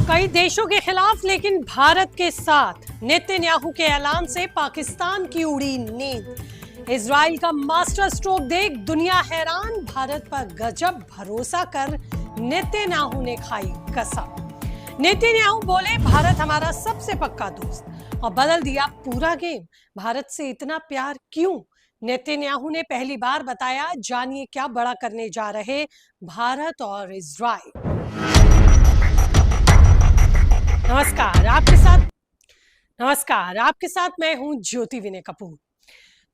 कई देशों के खिलाफ लेकिन भारत के साथ नेतन्याहू के ऐलान से पाकिस्तान की उड़ी नींद। इजराइल का मास्टर स्ट्रोक देख दुनिया हैरान, भारत पर गजब भरोसा कर नेतन्याहू ने खाई कसम। नेतन्याहू बोले भारत हमारा सबसे पक्का दोस्त और बदल दिया पूरा गेम। भारत से इतना प्यार क्यों? नेतन्याहू ने पहली बार बताया, जानिए क्या बड़ा करने जा रहे भारत और इजराइल। नमस्कार आपके साथ मैं हूं ज्योति विनय कपूर।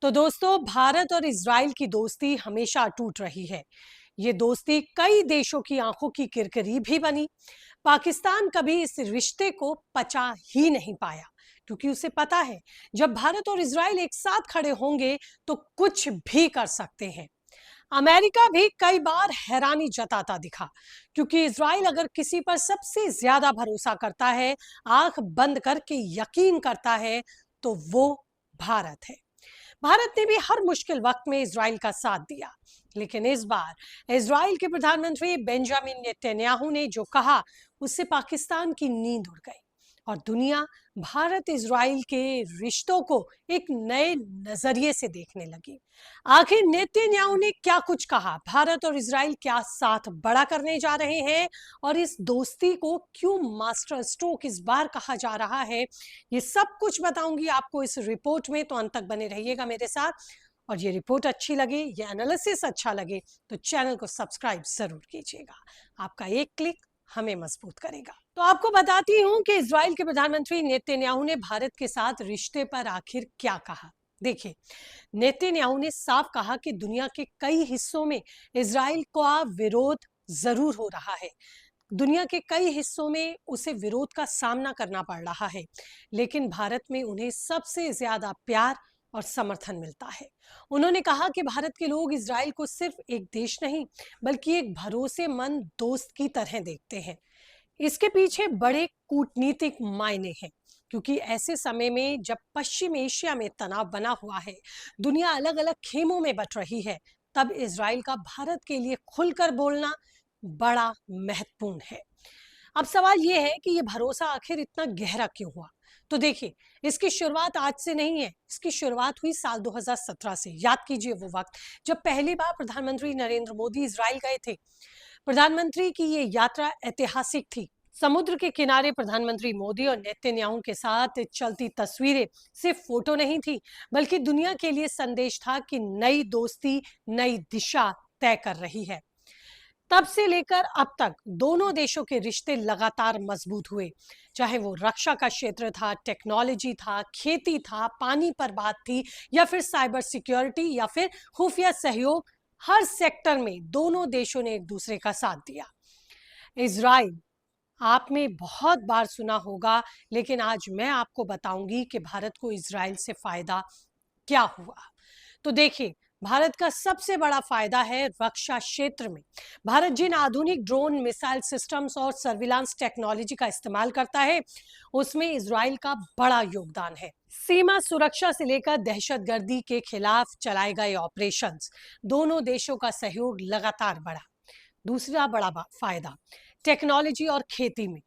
तो दोस्तों, भारत और इजराइल की दोस्ती हमेशा अटूट रही है। ये दोस्ती कई देशों की आंखों की किरकिरी भी बनी। पाकिस्तान कभी इस रिश्ते को पचा ही नहीं पाया, क्योंकि उसे पता है जब भारत और इजराइल एक साथ खड़े होंगे तो कुछ भी कर सकते हैं। अमेरिका भी कई बार हैरानी जताता दिखा, क्योंकि इजराइल अगर किसी पर सबसे ज्यादा भरोसा करता है, आंख बंद करके यकीन करता है, तो वो भारत है। भारत ने भी हर मुश्किल वक्त में इजराइल का साथ दिया, लेकिन इस बार इजराइल के प्रधानमंत्री बेंजामिन नेतन्याहू ने जो कहा, उससे पाकिस्तान की नींद उड़ गई और दुनिया भारत इजराइल के रिश्तों को एक नए नजरिए से देखने लगी। आखिर नेतन्याहू ने क्या कुछ कहा, भारत और इजराइल क्या साथ बड़ा करने जा रहे हैं और इस दोस्ती को क्यों मास्टर स्ट्रोक इस बार कहा जा रहा है, ये सब कुछ बताऊंगी आपको इस रिपोर्ट में। तो अंत तक बने रहिएगा मेरे साथ, और ये रिपोर्ट अच्छी लगे, ये एनालिसिस अच्छा लगे तो चैनल को सब्सक्राइब जरूर कीजिएगा। आपका एक क्लिक हमें मजबूत करेगा। तो आपको बताती हूं कि इजराइल के प्रधानमंत्री नेतन्याहू ने भारत के साथ रिश्ते पर आखिर क्या कहा। देखिए, नेतन्याहू ने साफ कहा कि दुनिया के कई हिस्सों में इजराइल का विरोध जरूर हो रहा है, दुनिया के कई हिस्सों में उसे विरोध का सामना करना पड़ रहा है, लेकिन भारत में उन्हें सबसे ज्यादा प्यार और समर्थन मिलता है। उन्होंने कहा कि भारत के लोग इजराइल को सिर्फ एक देश नहीं, बल्कि एक भरोसेमंद दोस्त की तरह देखते हैं। इसके पीछे बड़े कूटनीतिक मायने हैं, क्योंकि ऐसे समय में जब पश्चिम एशिया में तनाव बना हुआ है, दुनिया अलग अलग खेमों में बट रही है, तब इजराइल का भारत के लिए खुलकर बोलना बड़ा महत्वपूर्ण है। अब सवाल यह है कि यह भरोसा आखिर इतना गहरा क्यों हुआ? तो देखिए, इसकी शुरुआत आज से नहीं है, इसकी शुरुआत हुई साल 2017 से। याद कीजिए वो वक्त जब पहली बार प्रधानमंत्री नरेंद्र मोदी इजराइल गए थे। प्रधानमंत्री की ये यात्रा ऐतिहासिक थी। समुद्र के किनारे प्रधानमंत्री मोदी और नेतन्याहू के साथ चलती तस्वीरें सिर्फ फोटो नहीं थी, बल्कि दुनिया के लिए संदेश था कि नई दोस्ती नई दिशा तय कर रही है। तब से लेकर अब तक दोनों देशों के रिश्ते लगातार मजबूत हुए, चाहे वो रक्षा का क्षेत्र था, टेक्नोलॉजी था, खेती था, पानी पर बात थी, या फिर साइबर सिक्योरिटी, या फिर खुफिया सहयोग। हर सेक्टर में दोनों देशों ने एक दूसरे का साथ दिया। इजराइल आपने बहुत बार सुना होगा, लेकिन आज मैं आपको बताऊंगी कि भारत को इजराइल से फायदा क्या हुआ। तो देखिए, भारत का सबसे बड़ा फायदा है रक्षा क्षेत्र में। भारत जिन आधुनिक ड्रोन, मिसाइल सिस्टम्स और सर्विलांस टेक्नोलॉजी का इस्तेमाल करता है, उसमें इजराइल का बड़ा योगदान है। सीमा सुरक्षा से लेकर दहशतगर्दी के खिलाफ चलाए गए ऑपरेशंस, दोनों देशों का सहयोग लगातार बढ़ा। दूसरा बड़ा फायदा टेक्नोलॉजी और खेती में।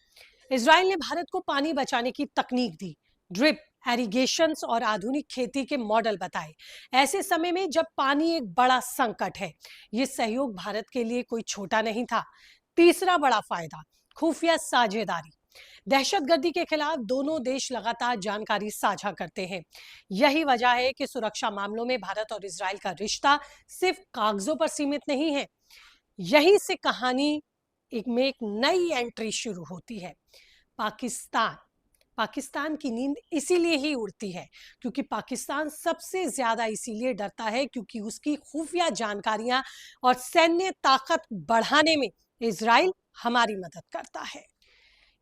इजराइल ने भारत को पानी बचाने की तकनीक दी, ड्रिप एरिगेशंस और आधुनिक खेती के मॉडल बताए। ऐसे समय में जब पानी एक बड़ा संकट है, ये सहयोग भारत के लिए कोई छोटा नहीं था। तीसरा बड़ा फायदा खुफिया साझेदारी। दहशतगर्दी के खिलाफ दोनों देश लगातार जानकारी साझा करते हैं। यही वजह है कि सुरक्षा मामलों में भारत और इजराइल का रिश्ता सिर्फ कागजों पर सीमित नहीं है। यहीं से कहानी में एक नई एंट्री शुरू होती है। पाकिस्तान की नींद इसीलिए ही उड़ती है, क्योंकि पाकिस्तान सबसे ज्यादा इसीलिए डरता है क्योंकि उसकी खुफिया जानकारियां और सैन्य ताकत बढ़ाने में इजराइल हमारी मदद करता है।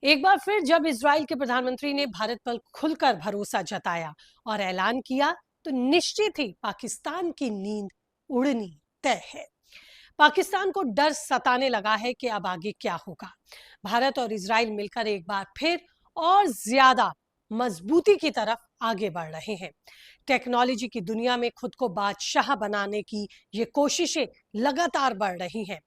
एक बार फिर जब इजराइल के प्रधानमंत्री ने भारत पर खुलकर भरोसा जताया और ऐलान किया, तो निश्चित ही पाकिस्तान की नींद उड़नी तय है। पाकिस्तान को डर सताने लगा है कि अब आगे क्या होगा। भारत और इजराइल मिलकर एक बार फिर और ज्यादा मजबूती की तरफ आगे बढ़ रहे हैं। टेक्नोलॉजी की दुनिया में खुद को बादशाह बनाने की ये कोशिशें लगातार बढ़ रही हैं।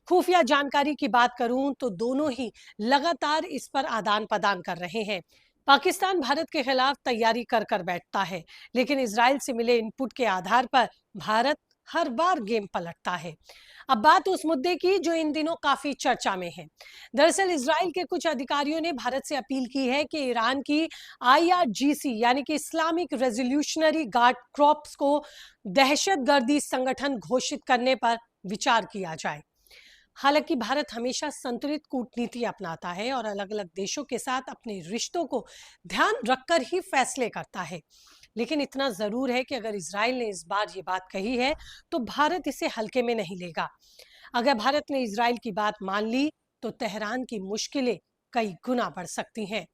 खुफिया जानकारी की बात करूं तो दोनों ही लगातार इस पर आदान प्रदान कर रहे हैं। पाकिस्तान भारत के खिलाफ तैयारी कर कर बैठता है, लेकिन इजराइल से मिले इनपुट के आधार पर भारत हर बार गेम पलटता है। अब बात उस मुद्दे की जो इन दिनों काफी चर्चा में है। दरअसल इजराइल के कुछ अधिकारियों ने भारत से अपील की है कि ईरान की आईआरजीसी यानी कि इस्लामिक रेजोल्यूशनरी गार्ड क्रॉप्स को दहशतगर्दी संगठन घोषित करने पर विचार किया जाए। हालांकि भारत हमेशा संतुलित कूटनीति अपनाता है और अलग अलग देशों के साथ अपने रिश्तों को ध्यान रखकर ही फैसले करता है, लेकिन इतना जरूर है कि अगर इजराइल ने इस बार ये बात कही है तो भारत इसे हल्के में नहीं लेगा। अगर भारत ने इजराइल की बात मान ली तो तेहरान की मुश्किलें कई गुना बढ़ सकती हैं।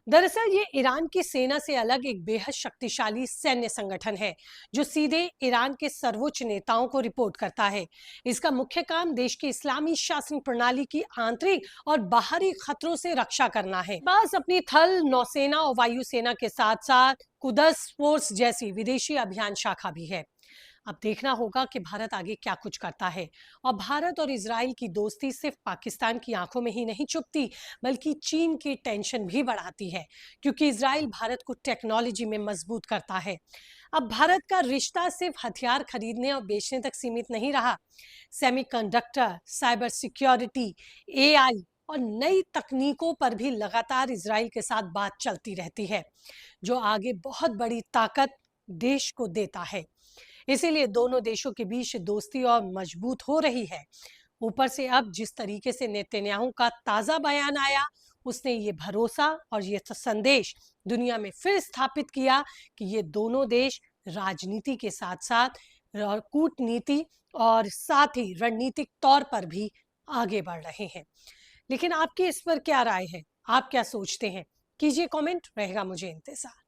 दरअसल ये ईरान की सेना से अलग एक बेहद शक्तिशाली सैन्य संगठन है जो सीधे ईरान के सर्वोच्च नेताओं को रिपोर्ट करता है। इसका मुख्य काम देश की इस्लामी शासन प्रणाली की आंतरिक और बाहरी खतरों से रक्षा करना है। बस अपनी थल, नौसेना और वायुसेना के साथ साथ कुदस फोर्स जैसी विदेशी अभियान शाखा भी है। अब देखना होगा कि भारत आगे क्या कुछ करता है। और भारत और इजराइल की दोस्ती सिर्फ पाकिस्तान की आंखों में ही नहीं चुभती, बल्कि चीन की टेंशन भी बढ़ाती है, क्योंकि इजराइल भारत को टेक्नोलॉजी में मजबूत करता है। अब भारत का रिश्ता सिर्फ हथियार खरीदने और बेचने तक सीमित नहीं रहा। सेमीकंडक्टर, साइबर सिक्योरिटी, एआई और नई तकनीकों पर भी लगातार इजराइल के साथ बात चलती रहती है, जो आगे बहुत बड़ी ताकत देश को देता है। इसीलिए दोनों देशों के बीच दोस्ती और मजबूत हो रही है। ऊपर से अब जिस तरीके से नेतन्याहू का ताजा बयान आया, उसने ये भरोसा और ये संदेश दुनिया में फिर स्थापित किया कि ये दोनों देश राजनीति के साथ साथ और कूटनीति और साथ ही रणनीतिक तौर पर भी आगे बढ़ रहे हैं। लेकिन आपकी इस पर क्या राय है? आप क्या सोचते हैं? कीजिए कमेंट, रहेगा मुझे इंतजार।